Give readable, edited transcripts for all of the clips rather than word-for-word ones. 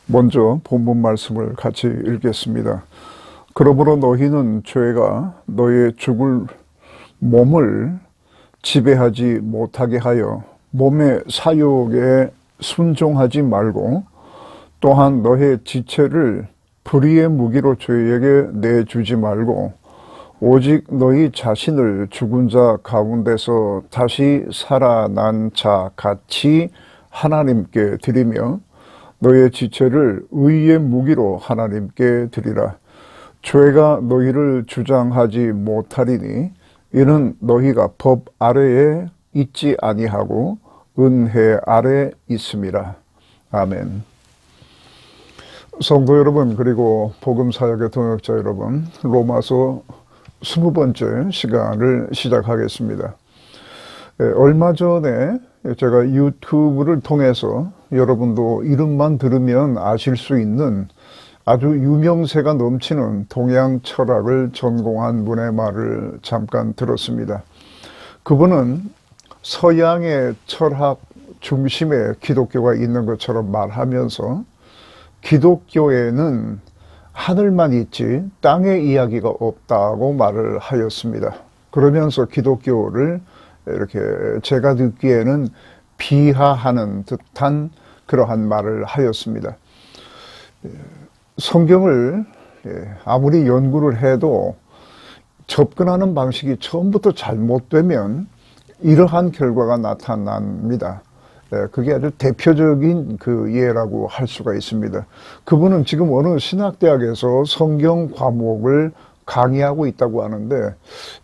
먼저 본문 말씀을 같이 읽겠습니다. 그러므로 너희는 죄가 너의 죽을 몸을 지배하지 못하게 하여 몸의 사욕에 순종하지 말고, 또한 너의 지체를 불의의 무기로 죄에게 내주지 말고, 오직 너희 자신을 죽은 자 가운데서 다시 살아난 자 같이 하나님께 드리며, 너의 지체를 의의 무기로 하나님께 드리라. 죄가 너희를 주장하지 못하리니 이는 너희가 법 아래에 있지 아니하고 은혜 아래 있음이라. 아멘. 성도 여러분, 그리고 복음사역의 동역자 여러분, 로마서 20번째 시간을 시작하겠습니다. 얼마 전에 제가 유튜브를 통해서 여러분도 이름만 들으면 아실 수 있는 아주 유명세가 넘치는 동양 철학을 전공한 분의 말을 잠깐 들었습니다. 그분은 서양의 철학 중심에 기독교가 있는 것처럼 말하면서 기독교에는 하늘만 있지 땅의 이야기가 없다고 말을 하였습니다. 그러면서 기독교를 이렇게 제가 듣기에는 비하하는 듯한 그러한 말을 하였습니다. 성경을 아무리 연구를 해도 접근하는 방식이 처음부터 잘못되면 이러한 결과가 나타납니다. 그게 아주 대표적인 그 예라고 할 수가 있습니다. 그분은 지금 어느 신학대학에서 성경 과목을 강의하고 있다고 하는데,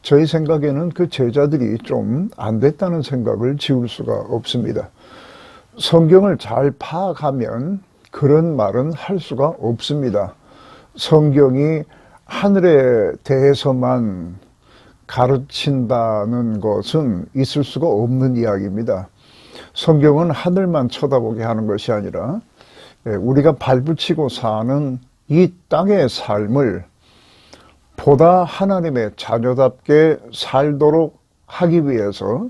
저희 생각에는 그 제자들이 좀 안 됐다는 생각을 지울 수가 없습니다. 성경을 잘 파악하면 그런 말은 할 수가 없습니다. 성경이 하늘에 대해서만 가르친다는 것은 있을 수가 없는 이야기입니다. 성경은 하늘만 쳐다보게 하는 것이 아니라 우리가 발붙이고 사는 이 땅의 삶을 보다 하나님의 자녀답게 살도록 하기 위해서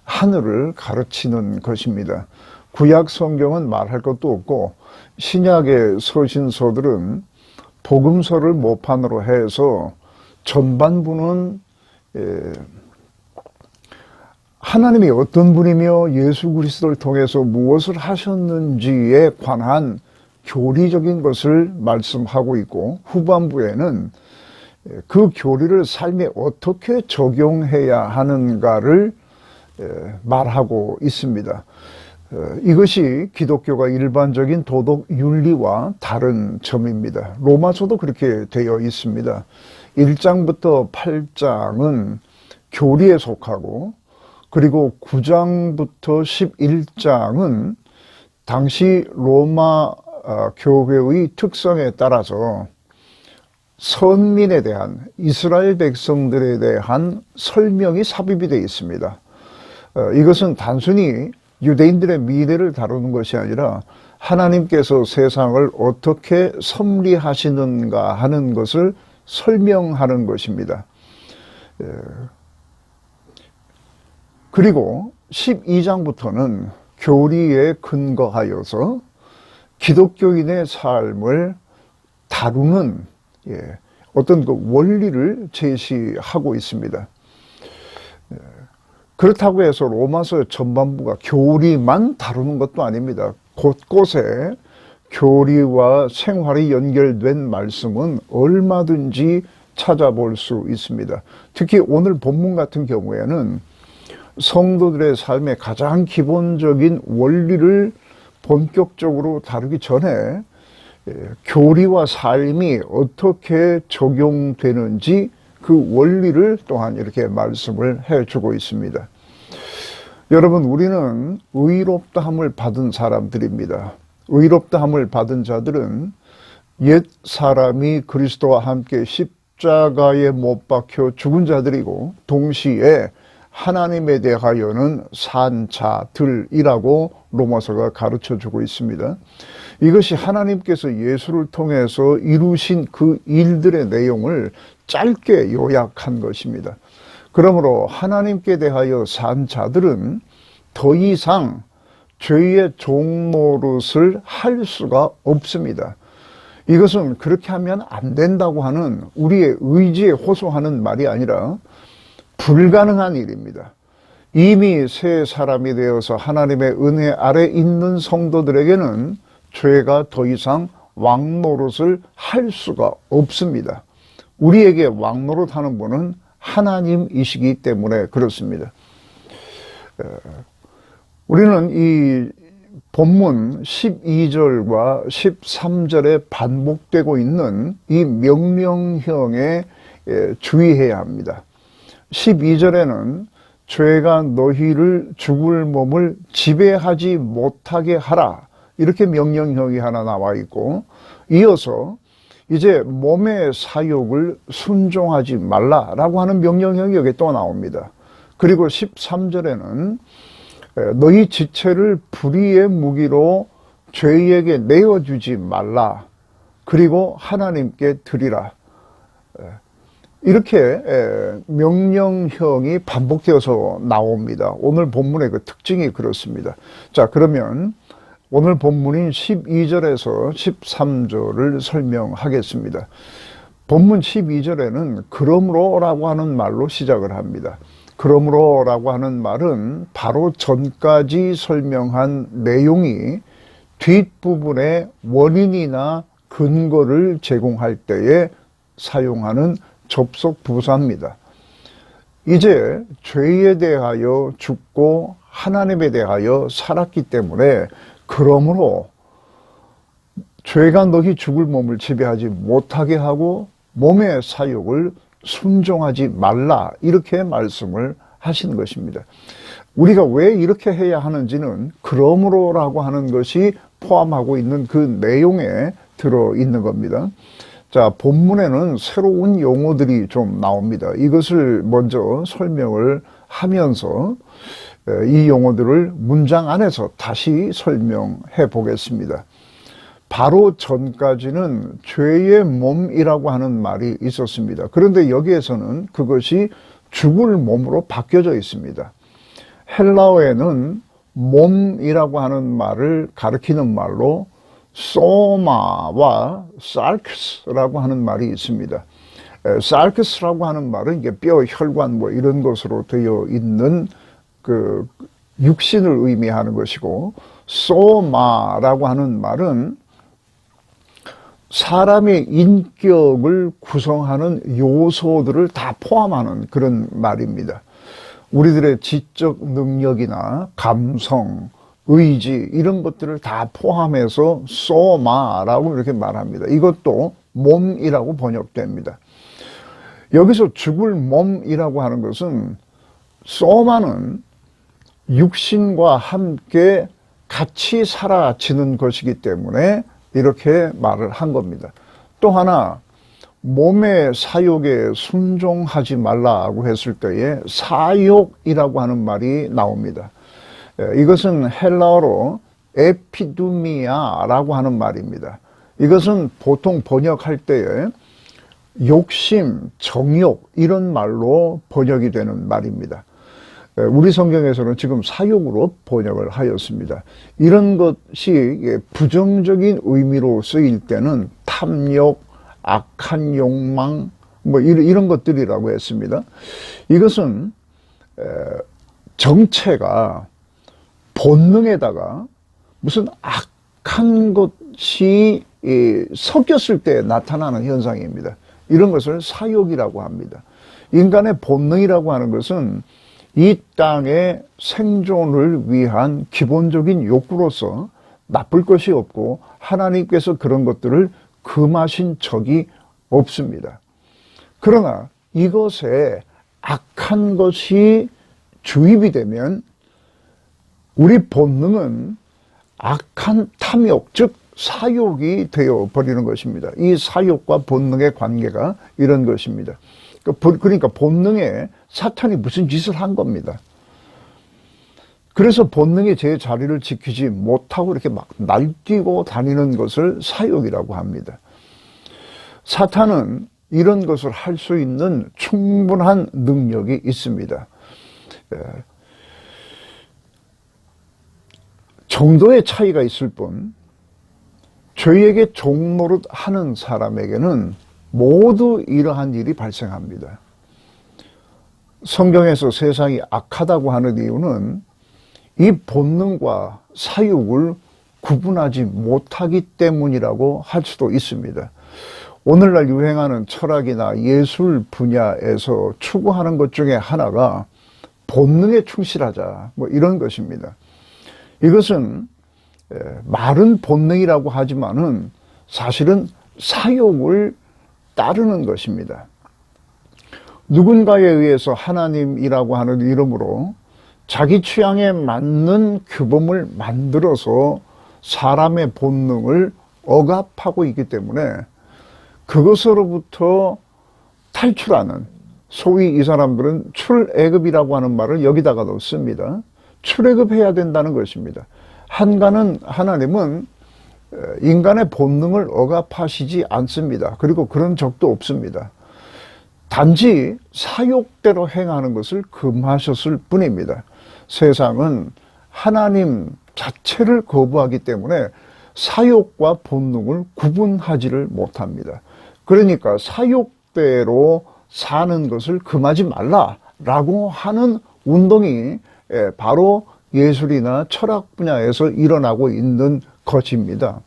하늘을 가르치는 것입니다. 구약 성경은 말할 것도 없고, 신약의 서신서들은 복음서를 모판으로 해서 전반부는 하나님이 어떤 분이며 예수 그리스도를 통해서 무엇을 하셨는지에 관한 교리적인 것을 말씀하고 있고, 후반부에는 그 교리를 삶에 어떻게 적용해야 하는가를 말하고 있습니다. 이것이 기독교가 일반적인 도덕 윤리와 다른 점입니다. 로마서도 그렇게 되어 있습니다. 1장부터 8장은 교리에 속하고, 그리고 9장부터 11장은 당시 로마 교회의 특성에 따라서 선민에 대한, 이스라엘 백성들에 대한 설명이 삽입이 되어 있습니다. 이것은 단순히 유대인들의 미래를 다루는 것이 아니라 하나님께서 세상을 어떻게 섭리하시는가 하는 것을 설명하는 것입니다. 그리고 12장부터는 교리에 근거하여서 기독교인의 삶을 다루는 어떤 그 원리를 제시하고 있습니다. 그렇다고 해서 로마서 전반부가 교리만 다루는 것도 아닙니다. 곳곳에 교리와 생활이 연결된 말씀은 얼마든지 찾아볼 수 있습니다. 특히 오늘 본문 같은 경우에는 성도들의 삶의 가장 기본적인 원리를 본격적으로 다루기 전에 교리와 삶이 어떻게 적용되는지 그 원리를 또한 이렇게 말씀을 해주고 있습니다. 여러분, 우리는 의롭다함을 받은 사람들입니다. 의롭다함을 받은 자들은 옛 사람이 그리스도와 함께 십자가에 못 박혀 죽은 자들이고, 동시에 하나님에 대하여는 산 자들이라고 로마서가 가르쳐주고 있습니다. 이것이 하나님께서 예수를 통해서 이루신 그 일들의 내용을 짧게 요약한 것입니다. 그러므로 하나님께 대하여 산 자들은 더 이상 죄의 종노릇을 할 수가 없습니다. 이것은 그렇게 하면 안 된다고 하는 우리의 의지에 호소하는 말이 아니라 불가능한 일입니다. 이미 새 사람이 되어서 하나님의 은혜 아래 있는 성도들에게는 죄가 더 이상 왕노릇을 할 수가 없습니다. 우리에게 왕노릇하는 분은 하나님이시기 때문에 그렇습니다. 우리는 이 본문 12절과 13절에 반복되고 있는 이 명령형에 주의해야 합니다. 12절에는 죄가 너희를 죽을 몸을 지배하지 못하게 하라, 이렇게 명령형이 하나 나와 있고, 이어서 이제 몸의 사욕을 순종하지 말라라고 하는 명령형이 여기 또 나옵니다. 그리고 13절에는 너희 지체를 불의의 무기로 죄에게 내어주지 말라, 그리고 하나님께 드리라. 이렇게 명령형이 반복되어서 나옵니다. 오늘 본문의 그 특징이 그렇습니다. 자, 그러면 오늘 본문인 12절에서 13절을 설명하겠습니다. 본문 12절에는 그러므로라고 하는 말로 시작을 합니다. 그러므로라고 하는 말은 바로 전까지 설명한 내용이 뒷부분에 원인이나 근거를 제공할 때에 사용하는 접속 부사입니다. 이제 죄에 대하여 죽고 하나님에 대하여 살았기 때문에 그러므로 죄가 너희 죽을 몸을 지배하지 못하게 하고 몸의 사욕을 순종하지 말라, 이렇게 말씀을 하신 것입니다. 우리가 왜 이렇게 해야 하는지는 그러므로라고 하는 것이 포함하고 있는 그 내용에 들어있는 겁니다. 자, 본문에는 새로운 용어들이 좀 나옵니다. 이것을 먼저 설명을 하면서 이 용어들을 문장 안에서 다시 설명해 보겠습니다. 바로 전까지는 죄의 몸이라고 하는 말이 있었습니다. 그런데 여기에서는 그것이 죽을 몸으로 바뀌어져 있습니다. 헬라어에는 몸이라고 하는 말을 가리키는 말로 소마와 살크스라고 하는 말이 있습니다. 살크스라고 하는 말은 이게 뼈, 혈관 뭐 이런 것으로 되어 있는 그 육신을 의미하는 것이고, 소마라고 하는 말은 사람의 인격을 구성하는 요소들을 다 포함하는 그런 말입니다. 우리들의 지적 능력이나 감성, 의지 이런 것들을 다 포함해서 소마라고 이렇게 말합니다. 이것도 몸이라고 번역됩니다. 여기서 죽을 몸이라고 하는 것은 소마는 육신과 함께 같이 사라지는 것이기 때문에 이렇게 말을 한 겁니다. 또 하나, 몸의 사욕에 순종하지 말라고 했을 때에 사욕이라고 하는 말이 나옵니다. 이것은 헬라어로 에피두미아라고 하는 말입니다. 이것은 보통 번역할 때에 욕심, 정욕 이런 말로 번역이 되는 말입니다. 우리 성경에서는 지금 사욕으로 번역을 하였습니다. 이런 것이 부정적인 의미로 쓰일 때는 탐욕, 악한 욕망 뭐 이런 것들이라고 했습니다. 이것은 정체가 본능에다가 무슨 악한 것이 섞였을 때 나타나는 현상입니다. 이런 것을 사욕이라고 합니다. 인간의 본능이라고 하는 것은 이 땅의 생존을 위한 기본적인 욕구로서 나쁠 것이 없고 하나님께서 그런 것들을 금하신 적이 없습니다. 그러나 이것에 악한 것이 주입이 되면 우리 본능은 악한 탐욕, 즉 사욕이 되어버리는 것입니다. 이 사욕과 본능의 관계가 이런 것입니다. 그러니까 본능에 사탄이 무슨 짓을 한 겁니다. 그래서 본능이 제 자리를 지키지 못하고 이렇게 막 날뛰고 다니는 것을 사욕이라고 합니다. 사탄은 이런 것을 할 수 있는 충분한 능력이 있습니다. 정도의 차이가 있을 뿐 죄에게 종노릇 하는 사람에게는 모두 이러한 일이 발생합니다. 성경에서 세상이 악하다고 하는 이유는 이 본능과 사육을 구분하지 못하기 때문이라고 할 수도 있습니다. 오늘날 유행하는 철학이나 예술 분야에서 추구하는 것 중에 하나가 본능에 충실하자, 뭐 이런 것입니다. 이것은 말은 본능이라고 하지만은 사실은 사욕을 따르는 것입니다. 누군가에 의해서 하나님이라고 하는 이름으로 자기 취향에 맞는 규범을 만들어서 사람의 본능을 억압하고 있기 때문에 그것으로부터 탈출하는, 소위 이 사람들은 출애굽이라고 하는 말을 여기다가 넣습니다. 출애굽해야 된다는 것입니다. 하나님은 인간의 본능을 억압하시지 않습니다. 그리고 그런 적도 없습니다. 단지 사욕대로 행하는 것을 금하셨을 뿐입니다. 세상은 하나님 자체를 거부하기 때문에 사욕과 본능을 구분하지를 못합니다. 그러니까 사욕대로 사는 것을 금하지 말라라고 하는 운동이 바로 예술이나 철학 분야에서 일어나고 있는 것입니다.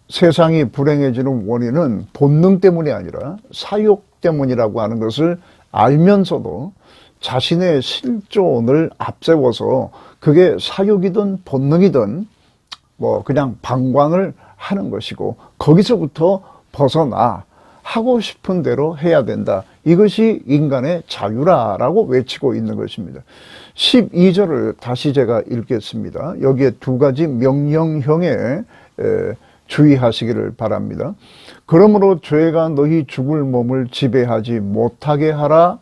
세상이 불행해지는 원인은 본능 때문이 아니라 사욕 때문이라고 하는 것을 알면서도 자신의 실존을 앞세워서 그게 사욕이든 본능이든 뭐 그냥 방관을 하는 것이고 거기서부터 벗어나 하고 싶은 대로 해야 된다. 이것이 인간의 자유라라고 외치고 있는 것입니다. 12절을 다시 제가 읽겠습니다. 여기에 두 가지 명령형에 주의하시기를 바랍니다. 그러므로 죄가 너희 죽을 몸을 지배하지 못하게 하라.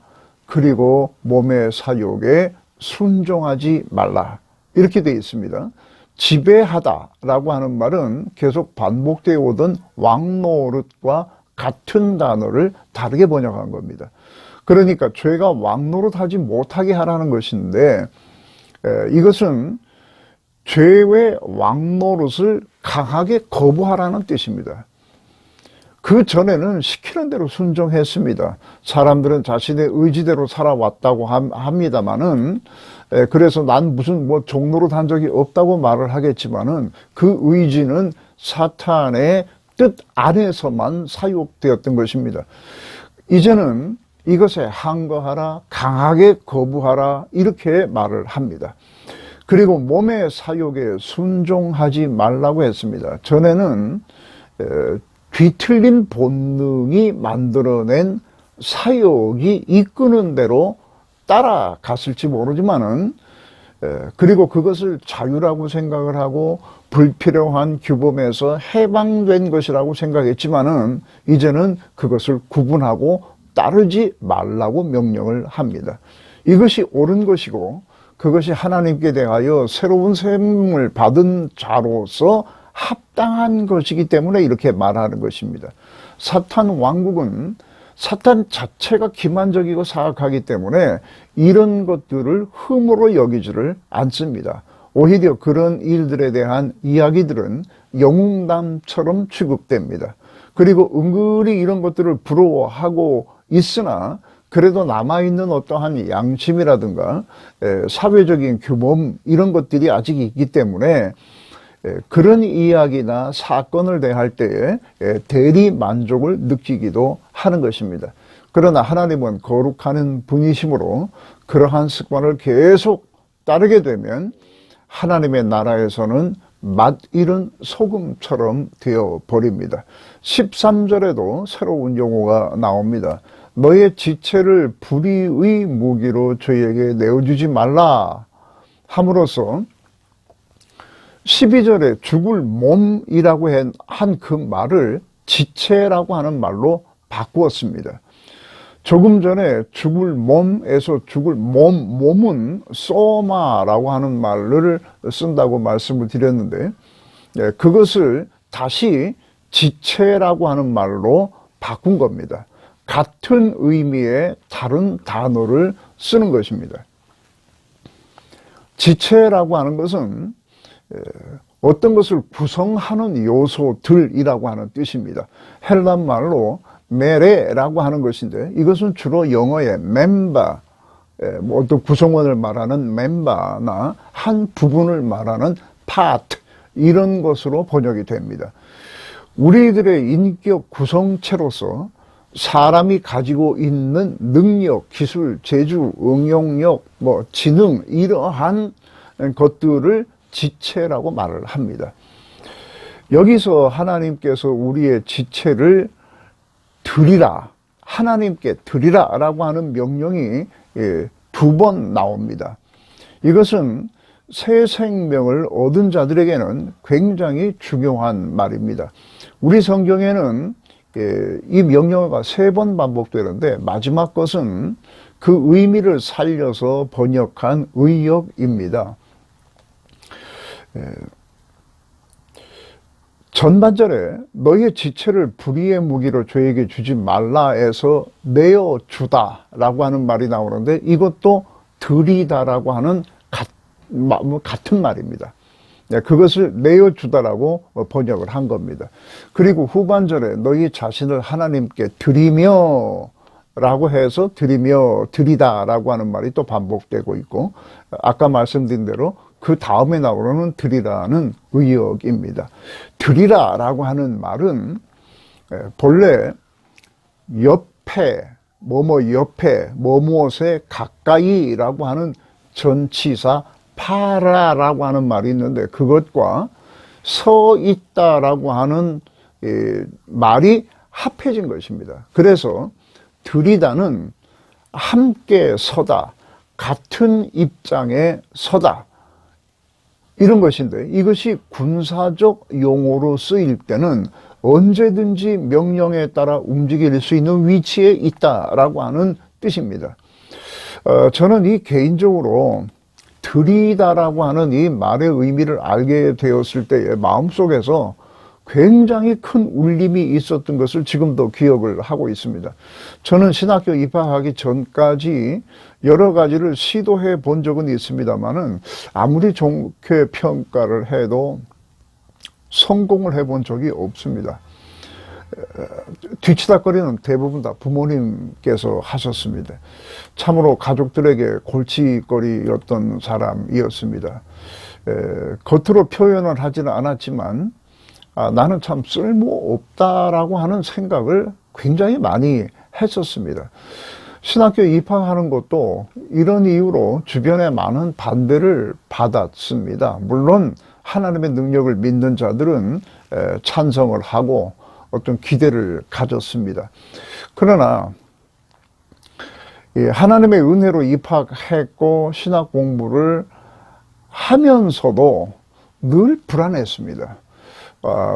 그리고 몸의 사욕에 순종하지 말라. 이렇게 되어 있습니다. 지배하다라고 하는 말은 계속 반복되어 오던 왕노릇과 같은 단어를 다르게 번역한 겁니다. 그러니까 죄가 왕노릇하지 못하게 하라는 것인데 이것은 죄의 왕노릇을 강하게 거부하라는 뜻입니다. 그 전에는 시키는 대로 순종했습니다. 사람들은 자신의 의지대로 살아왔다고 합니다만은 그래서 난 무슨 뭐 종노릇 한 적이 없다고 말을 하겠지만은 그 의지는 사탄의 뜻 안에서만 사육되었던 것입니다. 이제는 이것에 항거하라, 강하게 거부하라 이렇게 말을 합니다. 그리고 몸의 사욕에 순종하지 말라고 했습니다. 전에는 뒤틀린 본능이 만들어낸 사욕이 이끄는 대로 따라갔을지 모르지만은 그리고 그것을 자유라고 생각을 하고 불필요한 규범에서 해방된 것이라고 생각했지만은 이제는 그것을 구분하고 따르지 말라고 명령을 합니다. 이것이 옳은 것이고 그것이 하나님께 대하여 새로운 셈을 받은 자로서 합당한 것이기 때문에 이렇게 말하는 것입니다. 사탄 왕국은 사탄 자체가 기만적이고 사악하기 때문에 이런 것들을 흠으로 여기지를 않습니다. 오히려 그런 일들에 대한 이야기들은 영웅담처럼 취급됩니다. 그리고 은근히 이런 것들을 부러워하고 있으나 그래도 남아있는 어떠한 양심이라든가 사회적인 규범 이런 것들이 아직 있기 때문에 그런 이야기나 사건을 대할 때에 대리 만족을 느끼기도 하는 것입니다. 그러나 하나님은 거룩한 분이시므로 그러한 습관을 계속 따르게 되면 하나님의 나라에서는 맛 잃은 소금처럼 되어버립니다. 13절에도 새로운 용어가 나옵니다. 너의 지체를 불의의 무기로 저에게 내어주지 말라 함으로써 12절에 죽을 몸이라고 한 그 말을 지체라고 하는 말로 바꾸었습니다. 조금 전에 죽을 몸에서 죽을 몸은 소마라고 하는 말을 쓴다고 말씀을 드렸는데 그것을 다시 지체라고 하는 말로 바꾼 겁니다. 같은 의미의 다른 단어를 쓰는 것입니다. 지체라고 하는 것은 어떤 것을 구성하는 요소들이라고 하는 뜻입니다. 헬란 말로 메레라고 하는 것인데 이것은 주로 영어의 멤버, 뭐 어떤 구성원을 말하는 멤버나 한 부분을 말하는 파트, 이런 것으로 번역이 됩니다. 우리들의 인격 구성체로서 사람이 가지고 있는 능력, 기술, 재주, 응용력, 뭐 지능, 이러한 것들을 지체라고 말을 합니다. 여기서 하나님께서 우리의 지체를 드리라, 하나님께 드리라 라고 하는 명령이 2번 나옵니다. 이것은 새 생명을 얻은 자들에게는 굉장히 중요한 말입니다. 우리 성경에는 이 명령어가 3번 반복되는데 마지막 것은 그 의미를 살려서 번역한 의역입니다. 전반절에 너희의 지체를 불의의 무기로 죄에게 주지 말라에서 내어주다 라고 하는 말이 나오는데 이것도 드리다라고 하는 같은 말입니다. 그것을 내어주다라고 번역을 한 겁니다. 그리고 후반절에 너희 자신을 하나님께 드리며 라고 해서 드리며 드리다라고 하는 말이 또 반복되고 있고 아까 말씀드린 대로 그 다음에 나오는 드리라는 의역입니다. 드리라라고 하는 말은 본래 옆에, 뭐뭐 옆에, 뭐무엇에 가까이라고 하는 전치사 파라라고 하는 말이 있는데 그것과 서 있다라고 하는 말이 합해진 것입니다. 그래서 드리다는 함께 서다, 같은 입장에 서다, 이런 것인데 이것이 군사적 용어로 쓰일 때는 언제든지 명령에 따라 움직일 수 있는 위치에 있다라고 하는 뜻입니다. 저는 이 개인적으로 드리다라고 하는 이 말의 의미를 알게 되었을 때의 마음속에서 굉장히 큰 울림이 있었던 것을 지금도 기억을 하고 있습니다. 저는 신학교 입학하기 전까지 여러 가지를 시도해 본 적은 있습니다만은 아무리 좋게 평가를 해도 성공을 해본 적이 없습니다. 뒤치다거리는 대부분 다 부모님께서 하셨습니다. 참으로 가족들에게 골칫거리였던 사람이었습니다. 겉으로 표현을 하지는 않았지만 나는 참 쓸모없다라고 하는 생각을 굉장히 많이 했었습니다. 신학교 입학하는 것도 이런 이유로 주변에 많은 반대를 받았습니다. 물론 하나님의 능력을 믿는 자들은 찬성을 하고 어떤 기대를 가졌습니다. 그러나 하나님의 은혜로 입학했고 신학 공부를 하면서도 늘 불안했습니다.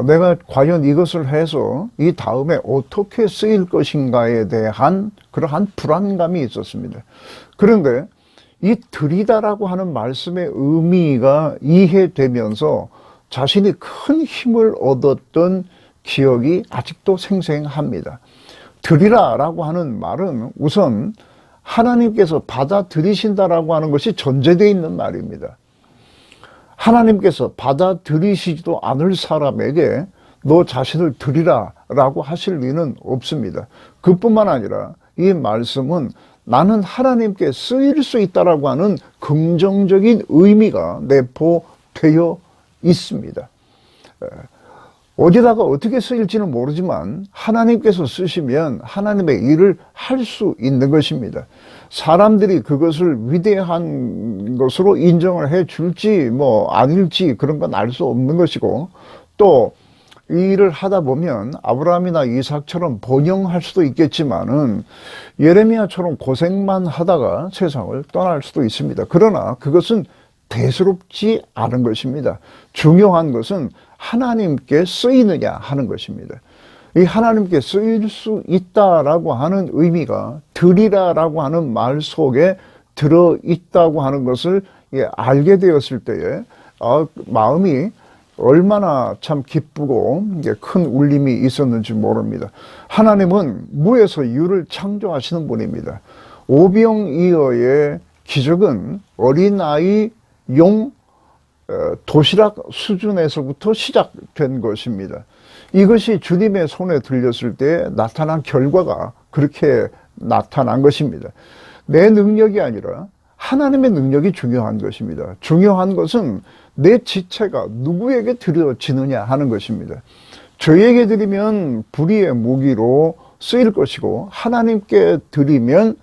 내가 과연 이것을 해서 이 다음에 어떻게 쓰일 것인가에 대한 그러한 불안감이 있었습니다. 그런데 이 드리다라고 하는 말씀의 의미가 이해되면서 자신이 큰 힘을 얻었던 기억이 아직도 생생합니다. 드리라라고 하는 말은 우선 하나님께서 받아들이신다라고 하는 것이 전제되어 있는 말입니다. 하나님께서 받아들이시지도 않을 사람에게 너 자신을 드리라라고 하실 리는 없습니다. 그뿐만 아니라 이 말씀은 나는 하나님께 쓰일 수 있다라고 하는 긍정적인 의미가 내포되어 있습니다. 어디다가 어떻게 쓰일지는 모르지만 하나님께서 쓰시면 하나님의 일을 할 수 있는 것입니다. 사람들이 그것을 위대한 것으로 인정을 해 줄지 뭐 아닐지 그런 건 알 수 없는 것이고 또 이 일을 하다 보면 아브라함이나 이삭처럼 번영할 수도 있겠지만은 예레미야처럼 고생만 하다가 세상을 떠날 수도 있습니다. 그러나 그것은 대수롭지 않은 것입니다. 중요한 것은 하나님께 쓰이느냐 하는 것입니다. 이 하나님께 쓰일 수 있다라고 하는 의미가 드리라라고 하는 말 속에 들어있다고 하는 것을 알게 되었을 때에 마음이 얼마나 참 기쁘고 큰 울림이 있었는지 모릅니다. 하나님은 무에서 유를 창조하시는 분입니다. 오병이어의 기적은 어린아이 용 도시락 수준에서부터 시작된 것입니다. 이것이 주님의 손에 들렸을 때 나타난 결과가 그렇게 나타난 것입니다. 내 능력이 아니라 하나님의 능력이 중요한 것입니다. 중요한 것은 내 지체가 누구에게 드려지느냐 하는 것입니다. 저에게 드리면 불의의 무기로 쓰일 것이고 하나님께 드리면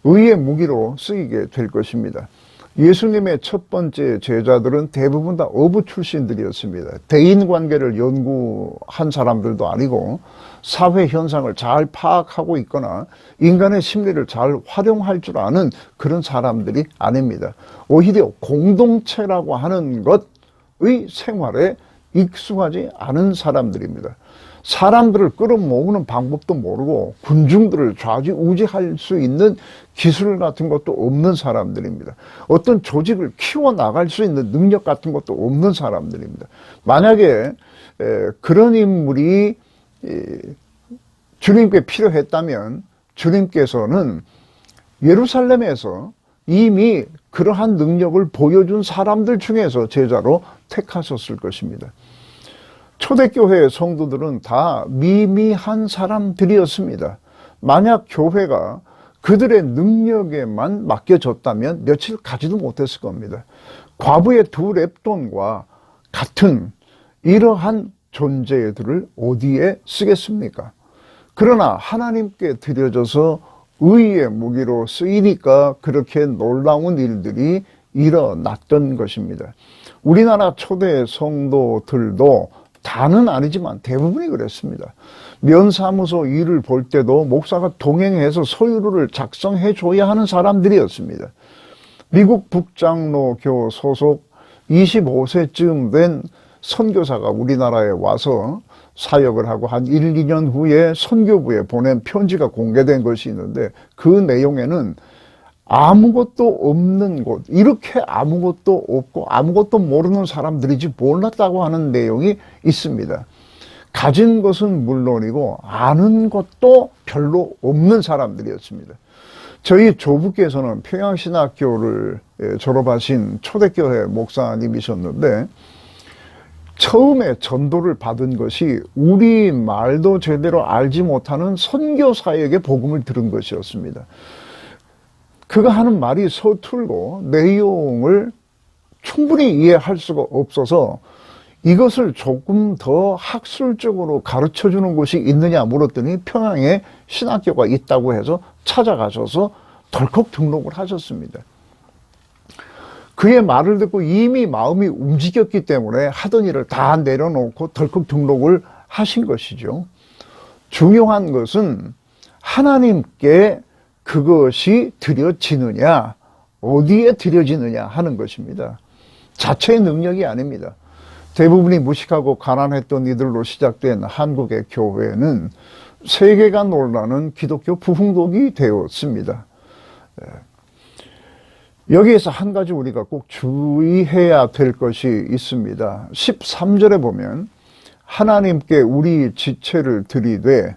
의의 무기로 쓰이게 될 것입니다. 예수님의 첫 번째 제자들은 대부분 다 어부 출신들이었습니다. 대인관계를 연구한 사람들도 아니고 사회 현상을 잘 파악하고 있거나 인간의 심리를 잘 활용할 줄 아는 그런 사람들이 아닙니다. 오히려 공동체라고 하는 것의 생활에 익숙하지 않은 사람들입니다. 사람들을 끌어모으는 방법도 모르고 군중들을 좌지우지할 수 있는 기술 같은 것도 없는 사람들입니다. 어떤 조직을 키워나갈 수 있는 능력 같은 것도 없는 사람들입니다. 만약에 그런 인물이 주님께 필요했다면 주님께서는 예루살렘에서 이미 그러한 능력을 보여준 사람들 중에서 제자로 택하셨을 것입니다. 초대교회의 성도들은 다 미미한 사람들이었습니다. 만약 교회가 그들의 능력에만 맡겨졌다면 며칠 가지도 못했을 겁니다. 과부의 두 랩돈과 같은 이러한 존재들을 어디에 쓰겠습니까? 그러나 하나님께 드려져서 의의 무기로 쓰이니까 그렇게 놀라운 일들이 일어났던 것입니다. 우리나라 초대 성도들도 다는 아니지만 대부분이 그랬습니다. 면사무소 일을 볼 때도 목사가 동행해서 서류를 작성해 줘야 하는 사람들이었습니다. 미국 북장로교 소속 25세쯤 된 선교사가 우리나라에 와서 사역을 하고 한 1, 2년 후에 선교부에 보낸 편지가 공개된 것이 있는데 그 내용에는 아무것도 없는 곳, 이렇게 아무것도 없고 아무것도 모르는 사람들이지 몰랐다고 하는 내용이 있습니다. 가진 것은 물론이고 아는 것도 별로 없는 사람들이었습니다. 저희 조부께서는 평양신학교를 졸업하신 초대교회 목사님이셨는데 처음에 전도를 받은 것이 우리말도 제대로 알지 못하는 선교사에게 복음을 들은 것이었습니다. 그가 하는 말이 서툴고 내용을 충분히 이해할 수가 없어서 이것을 조금 더 학술적으로 가르쳐주는 곳이 있느냐 물었더니 평양에 신학교가 있다고 해서 찾아가셔서 덜컥 등록을 하셨습니다. 그의 말을 듣고 이미 마음이 움직였기 때문에 하던 일을 다 내려놓고 덜컥 등록을 하신 것이죠. 중요한 것은 하나님께 그것이 드려지느냐, 어디에 드려지느냐 하는 것입니다. 자체의 능력이 아닙니다. 대부분이 무식하고 가난했던 이들로 시작된 한국의 교회는 세계가 놀라는 기독교 부흥독이 되었습니다. 여기에서 한 가지 우리가 꼭 주의해야 될 것이 있습니다. 13절에 보면 하나님께 우리 지체를 드리되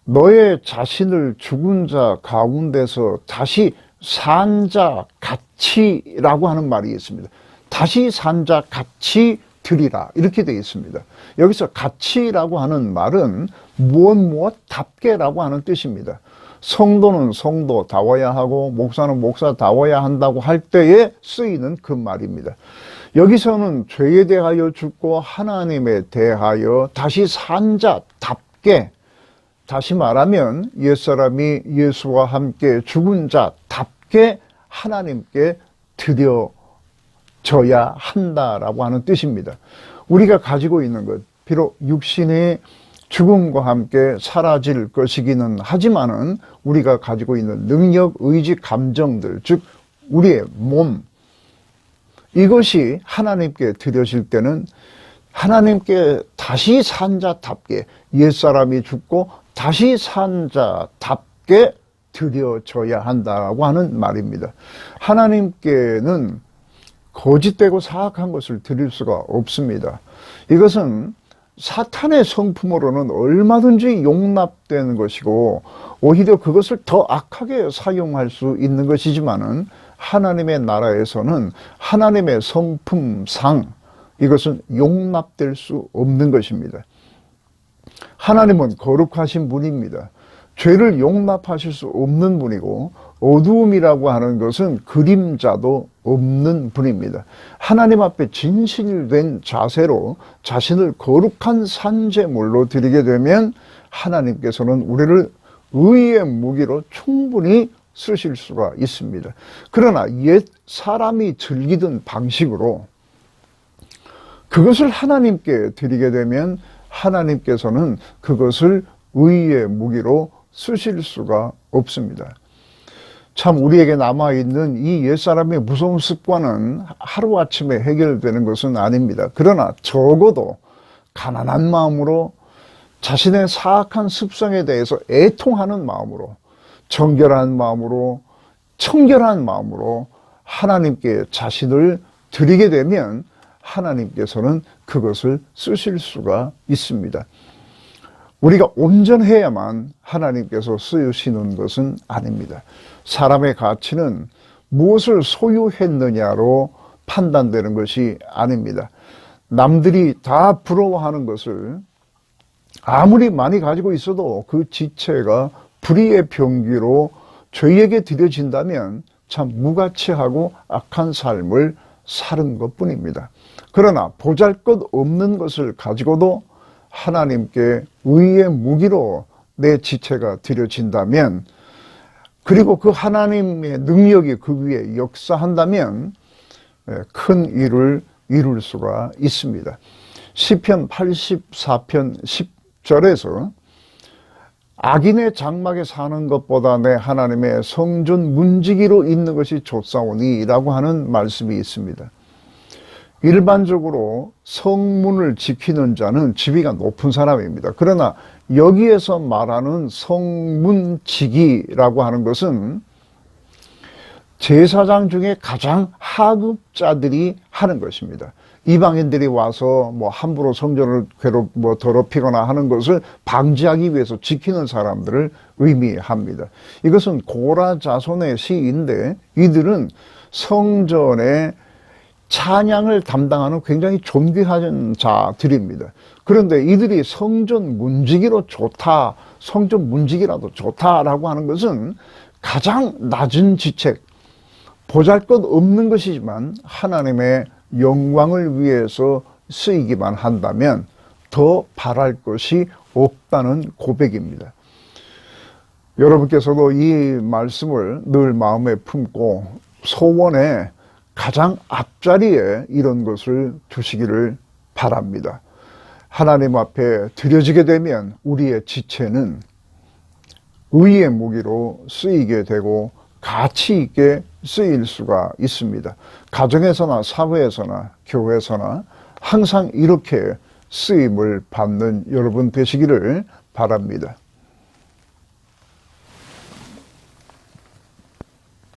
너의 자신을 죽은 자 가운데서 다시 산 자 같이라고 하는 말이 있습니다. 다시 산 자 같이 드리라 이렇게 되어 있습니다. 여기서 같이라고 하는 말은 무엇답게라고 하는 뜻입니다. 성도는 성도다워야 하고 목사는 목사다워야 한다고 할 때에 쓰이는 그 말입니다. 여기서는 죄에 대하여 죽고 하나님에 대하여 다시 산 자답게, 다시 말하면 옛사람이 예수와 함께 죽은 자답게 하나님께 드려져야 한다라고 하는 뜻입니다. 우리가 가지고 있는 것, 비록 육신이 죽음과 함께 사라질 것이기는 하지만은 우리가 가지고 있는 능력, 의지, 감정들, 즉 우리의 몸, 이것이 하나님께 드려질 때는 하나님께 다시 산 자답게, 옛사람이 죽고 다시 산 자답게 드려져야 한다고 하는 말입니다. 하나님께는 거짓되고 사악한 것을 드릴 수가 없습니다. 이것은 사탄의 성품으로는 얼마든지 용납되는 것이고 오히려 그것을 더 악하게 사용할 수 있는 것이지만은 하나님의 나라에서는 하나님의 성품상 이것은 용납될 수 없는 것입니다. 하나님은 거룩하신 분입니다. 죄를 용납하실 수 없는 분이고 어두움이라고 하는 것은 그림자도 없는 분입니다. 하나님 앞에 진실된 자세로 자신을 거룩한 산제물로 드리게 되면 하나님께서는 우리를 의의 무기로 충분히 쓰실 수가 있습니다. 그러나 옛 사람이 즐기던 방식으로 그것을 하나님께 드리게 되면 하나님께서는 그것을 의의 무기로 쓰실 수가 없습니다. 참 우리에게 남아있는 이 옛사람의 무서운 습관은 하루아침에 해결되는 것은 아닙니다. 그러나 적어도 가난한 마음으로 자신의 사악한 습성에 대해서 애통하는 마음으로 정결한 마음으로 청결한 마음으로 하나님께 자신을 드리게 되면 하나님께서는 그것을 쓰실 수가 있습니다. 우리가 온전해야만 하나님께서 쓰시는 것은 아닙니다. 사람의 가치는 무엇을 소유했느냐로 판단되는 것이 아닙니다. 남들이 다 부러워하는 것을 아무리 많이 가지고 있어도 그 지체가 불의의 병기로 죄에게 드려진다면 참 무가치하고 악한 삶을 사는 것뿐입니다. 그러나 보잘것없는 것을 가지고도 하나님께 의의 무기로 내 지체가 드려진다면, 그리고 그 하나님의 능력이 그 위에 역사한다면 큰 일을 이룰 수가 있습니다. 시편 84편 10절에서 악인의 장막에 사는 것보다 내 하나님의 성전 문지기로 있는 것이 좋사오니 라고 하는 말씀이 있습니다. 일반적으로 성문을 지키는 자는 지위가 높은 사람입니다. 그러나 여기에서 말하는 성문지기라고 하는 것은 제사장 중에 가장 하급자들이 하는 것입니다. 이방인들이 와서 함부로 성전을 더럽히거나 하는 것을 방지하기 위해서 지키는 사람들을 의미합니다. 이것은 고라 자손의 시인데 이들은 성전의 찬양을 담당하는 굉장히 존귀한 자들입니다. 그런데 이들이 성전 문지기로 좋다, 성전 문지기라도 좋다라고 하는 것은 가장 낮은 지책, 보잘것없는 것이지만 하나님의 영광을 위해서 쓰이기만 한다면 더 바랄 것이 없다는 고백입니다. 여러분께서도 이 말씀을 늘 마음에 품고 소원에 가장 앞자리에 이런 것을 두시기를 바랍니다. 하나님 앞에 드려지게 되면 우리의 지체는 의의 무기로 쓰이게 되고 가치 있게 쓰일 수가 있습니다. 가정에서나 사회에서나 교회에서나 항상 이렇게 쓰임을 받는 여러분 되시기를 바랍니다.